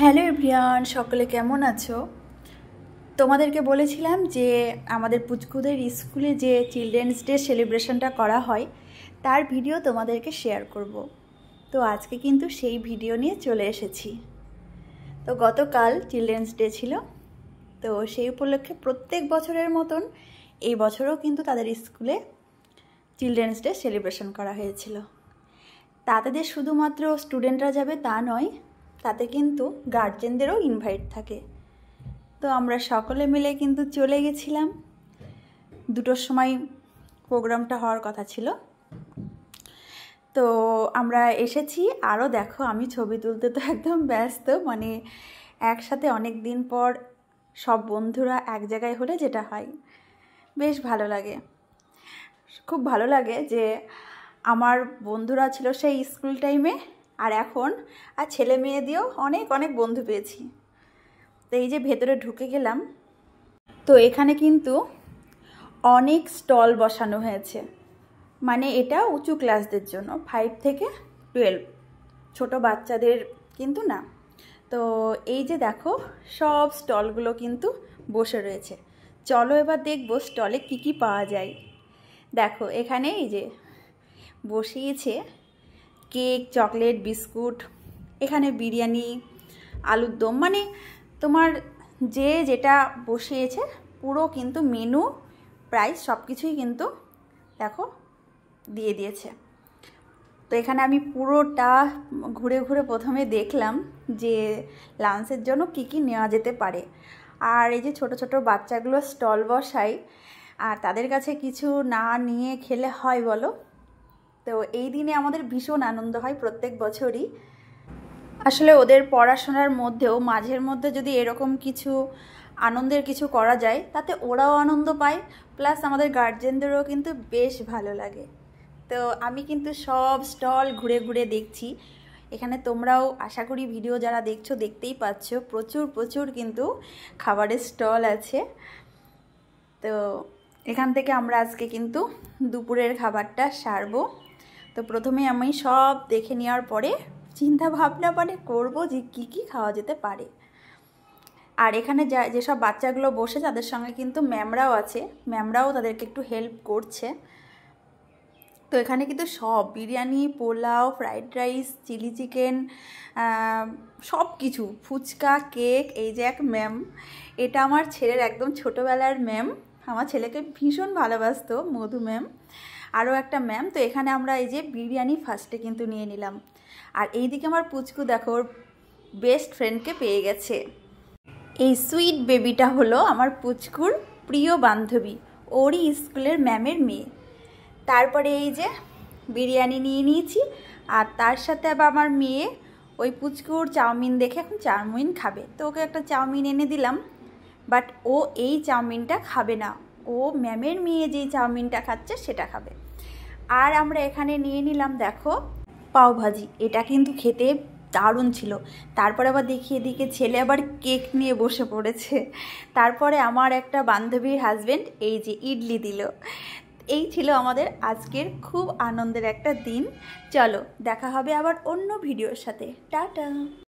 Hello everyone, সকলে কেমন আছো? তোমাদেরকে বলেছিলাম যে আমাদের পুচকুদের স্কুলে যে চিলড্রেন্স ডে সেলিব্রেশনটা করা হয় তার ভিডিও তোমাদেরকে শেয়ার করব। তো আজকে কিন্তু সেই ভিডিও নিয়ে চলে এসেছি। তো গতকাল চিলড্রেন্স ডে ছিল, তো সেই উপলক্ষে প্রত্যেক বছরের মতন এই বছরও কিন্তু তাদের স্কুলে চিলড্রেন্স ডে সেলিব্রেশন করা হয়েছিল। তাতে শুধুমাত্র স্টুডেন্টরা যাবে তা নয়, তাতে কিন্তু গার্জেনদেরও ইনভাইট থাকে। তো আমরা সকলে মিলে কিন্তু চলে গেছিলাম। 2টোর সময় প্রোগ্রামটা হওয়ার কথা ছিল। তো আমরা এসেছি, আরও দেখো আমি ছবি তুলতে তো একদম ব্যস্ত, মানে একসাথে অনেক দিন পর সব বন্ধুরা এক জায়গায় হলে যেটা হয় বেশ ভালো লাগে। খুব ভালো লাগে যে আমার বন্ধুরা ছিল সেই স্কুল টাইমে, আর এখন আর ছেলে মেয়ে দিয়েও অনেক অনেক বন্ধু পেয়েছি। তো এই যে ভেতরে ঢুকে গেলাম, তো এখানে কিন্তু অনেক স্টল বসানো হয়েছে, মানে এটা উঁচু ক্লাসদের জন্য, 5 থেকে 12, ছোট বাচ্চাদের কিন্তু না। তো এই যে দেখো সব স্টলগুলো কিন্তু বসে রয়েছে। চলো এবার দেখবো স্টলে কি কি পাওয়া যায়। দেখো এখানে এই যে বসিয়েছে কেক, চকলেট, বিস্কুট, এখানে বিরিয়ানি, আলুর দম, মানে তোমার যে যেটা বসিয়েছে পুরো কিন্তু মেনু, প্রাইস সব কিছুই কিন্তু দেখো দিয়ে দিয়েছে। তো এখানে আমি পুরোটা ঘুরে ঘুরে প্রথমে দেখলাম যে লাঞ্চের জন্য কি কি নেওয়া যেতে পারে। আর এই যে ছোট ছোট বাচ্চাগুলো স্টল বসায়, আর তাদের কাছে কিছু না নিয়ে খেলে হয় বলো? তো এই দিনে আমাদের ভীষণ আনন্দ হয় প্রত্যেক বছরই। আসলে ওদের পড়াশোনার মধ্যেও মাঝের মধ্যে যদি এরকম কিছু আনন্দের কিছু করা যায়, তাতে ওরাও আনন্দ পায়, প্লাস আমাদের গার্জেনদেরও কিন্তু বেশ ভালো লাগে। তো আমি কিন্তু সব স্টল ঘুরে ঘুরে দেখছি। এখানে তোমরাও আশা করি ভিডিও যারা দেখছো দেখতেই পাচ্ছ, প্রচুর প্রচুর কিন্তু খাবারের স্টল আছে। তো এখান থেকে আমরা আজকে কিন্তু দুপুরের খাবারটা সারবো। তো প্রথমে আমি সব দেখে নেওয়ার পরে চিন্তা ভাবনা করবো যে কি কি খাওয়া যেতে পারে। আর এখানে যেসব বাচ্চাগুলো বসে তাদের সঙ্গে কিন্তু ম্যামরাও আছে, ম্যামরাও তাদেরকে একটু হেল্প করছে। তো এখানে কিন্তু সব biryani, pulao, fried rice, chilli chicken, সব কিছু, ফুচকা, কেক। এই যে এক ম্যাম, এটা আমার ছেলের একদম ছোটোবেলার ম্যাম, আমার ছেলেকে ভীষণ ভালোবাসতো, মধু ম্যাম। আরও একটা ম্যাম। তো এখানে আমরা এই যে বিরিয়ানি ফার্স্টে কিন্তু নিয়ে নিলাম। আর এইদিকে আমার পুচকু দেখো ওর বেস্ট ফ্রেন্ডকে পেয়ে গেছে। এই সুইট বেবিটা হলো আমার পুচকুর প্রিয় বান্ধবী, ওরই স্কুলের ম্যামের মেয়ে। তারপরে এই যে বিরিয়ানি নিয়ে নিয়েছি, আর তার সাথে আবার আমার মেয়ে ওই পুচকুর চাউমিন দেখে এখন চাউমিন খাবে, তো ওকে একটা চাউমিন এনে দিলাম। বাট ও এই চাউমিনটা খাবে না, ও ম্যামের মেয়ে যেই চাউমিনটা খাচ্ছে সেটা খাবে। আর আমরা এখানে নিয়ে নিলাম দেখো পাওভাজি, এটা কিন্তু খেতে দারুণ ছিল। তারপরে আবার দেখি এদিকে ছেলে আবার কেক নিয়ে বসে পড়েছে। তারপরে আমার একটা বান্ধবীর হাজবেন্ড এই যে ইডলি দিল। এই ছিল আমাদের আজকের খুব আনন্দের একটা দিন। চলো দেখা হবে আবার অন্য ভিডিওর সাথে। টাটা।